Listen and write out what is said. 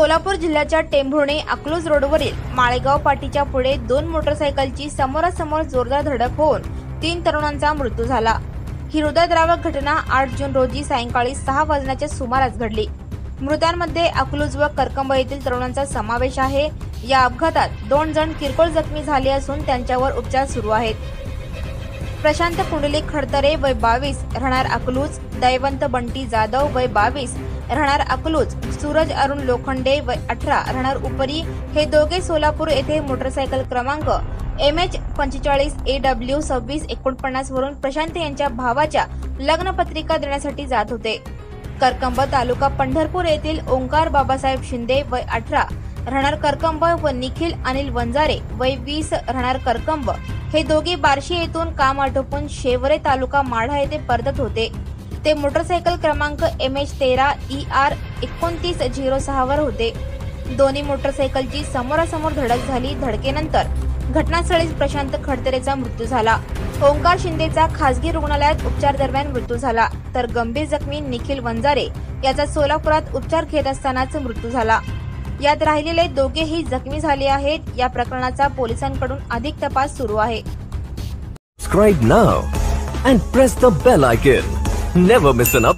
सोलापूर जिल्ह्याच्या टेंभुर्णी अकलूज रोडवरील माळेगाव पाटीच्या पुढे दोन मोटरसायकलची समोरासमोर जोरदार धडक होऊन 3 तरुणांचा मृत्यू झाला। ही हृदयद्रावक घटना 8 जून रोजी सायंकाळी 6 वाजण्याच्या सुमारास घडली। मृतांमध्ये अकलूज व करकंब येथील तरुणांचा समावेश आहे। या अपघातात 2 जण किरकोळ जखमी झाले असून त्यांच्यावर उपचार सुरू आहेत। प्रशांत पुंडलिक खडतरे वय 22 राहणार अकलूज, दैवंत बंटी जाधव वय 22 राहणार अकलूज, सूरज अरुण लोखंडे वय 18 राहणार उपरी हे दोघे सोलापूर येथे मोटरसायकल क्रमांक MH45 AW 2649 वरून प्रशांत यांच्या भावाच्या लग्नपत्रिका देण्यासाठी जात होते। करकंब तालुका पंढरपूर येथील ओंकार बाबासाहेब शिंदे वय 18 राहणार करकंब व निखिल अनिल वंजारे वय 20 राहणार करकंब हे दोघे बार्शी येथून काम आटोपून शेवरे तालुका माढा येथे परतत होते। ते मोटरसायकल क्रमांक MH13 ER 2906 वर होते। दोन्ही मोटरसायकलची समोरासमोर धडक झाली। धडकेनंतर घटनास्थळीच प्रशांत खडतरेचा मृत्यू झाला। ओंकार शिंदेचा खासगी रुग्णालयात उपचार दरम्यान मृत्यू झाला, तर गंभीर जखमी निखिल वंजारे याचा सोलापुरात उपचार घेत असतानाच मृत्यू झाला। यात राहिलेले दोघेही जखमी झाले आहेत। या प्रकरणाचा पोलिसांकडून अधिक तपास सुरू आहे। Subscribe now and press the bell icon. Never miss an update.